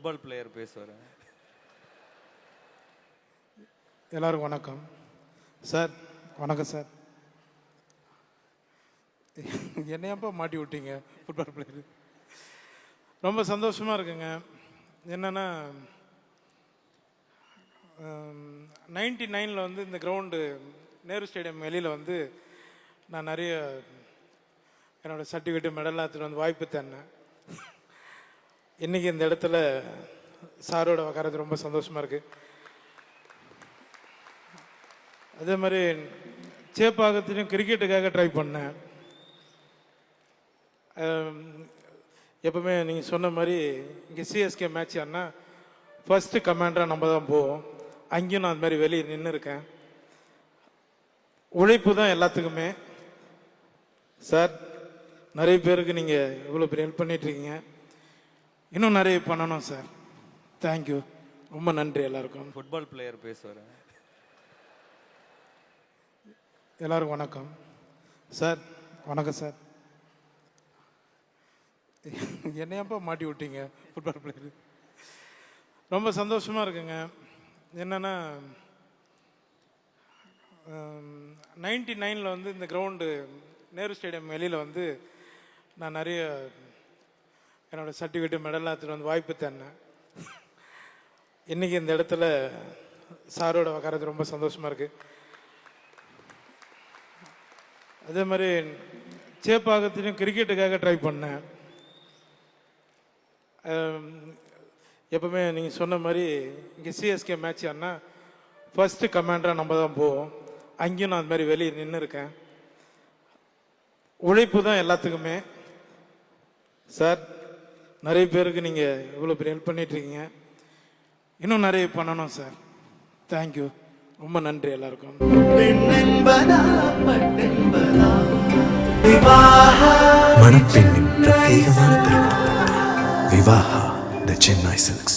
Football player பேசுவார். எல்லாருக்கும் வணக்கம் சார். வணக்கம் சார். என்னையப்பா மாட்டி விட்டீங்க ஃபுட்பால் பிளேயர். ரொம்ப சந்தோஷமாக இருக்குங்க. என்னென்னா 99 வந்து இந்த கிரவுண்டு நேரு ஸ்டேடியம் வெளியில் வந்து நான் நிறைய என்னோடய சர்டிஃபிகேட்டு மெடல்லாம் எடுத்துகிட்டு வந்து வாய்ப்பு தந்தேன். இன்றைக்கி இந்த இடத்துல சாரோட உக்காரது ரொம்ப சந்தோஷமாக இருக்குது. அதே மாதிரி சேப்பாக்கத்துலேயும் கிரிக்கெட்டுக்காக ட்ரை பண்ணேன். எப்பவுமே நீங்கள் சொன்ன மாதிரி இங்கே சிஎஸ்கே மேட்ச் ஆனால் ஃபஸ்ட்டு கமாண்டராக நம்ம தான் போவோம். அங்கேயும் நான் அந்த மாதிரி வெளியே நின்று இருக்கேன். உழைப்பு தான் எல்லாத்துக்குமே. சார், நிறைய பேருக்கு நீங்கள் இவ்வளோ பெரிய ஹெல்ப் பண்ணிகிட்ருக்கீங்க. இன்னும் நிறைய பண்ணணும் சார். தேங்க்யூ, ரொம்ப நன்றி எல்லாருக்கும். ஃபுட்பால் பிளேயர் பேசுவார். எல்லாருக்கும் வணக்கம் சார். வணக்கம் சார். என்னையப்பா மாட்டி விட்டீங்க ஃபுட்பால் பிளேயர். ரொம்ப சந்தோஷமாக இருக்குங்க. என்னென்னா 99 வந்து இந்த கிரவுண்டு நேரு ஸ்டேடியம் வெளியில் வந்து நான் நிறைய என்னோடய சர்டிஃபிகேட்டு மெடல்லாம் எடுத்துகிட்டு வந்து வாய்ப்பு தந்தேன். இன்றைக்கி இந்த இடத்துல சாரோட உக்காரது ரொம்ப சந்தோஷமாக இருக்குது. அதே மாதிரி சேப்பாக்கத்துலேயும் கிரிக்கெட்டுக்காக ட்ரை பண்ணேன். எப்பவுமே நீங்கள் சொன்ன மாதிரி இங்கே சிஎஸ்கே மேட்ச் ஆனால் ஃபஸ்ட்டு கமாண்டராக நம்ம தான் போவோம். அங்கேயும் நான் அந்த மாதிரி வெளியே நின்று இருக்கேன். உழைப்பு தான் எல்லாத்துக்குமே. சார், நிறைய பேருக்கு நீங்கள் இவ்வளோ பெரிய ஹெல்ப் பண்ணிகிட்ருக்கீங்க. இன்னும் நிறைய பண்ணணும் சார். தேங்க்யூ, ரொம்ப நன்றி எல்லாருக்கும். மணப்பெண்ணின் பிரத்யேகமான திருமணம் விவாஹா தி சென்னை சில்க்ஸ்.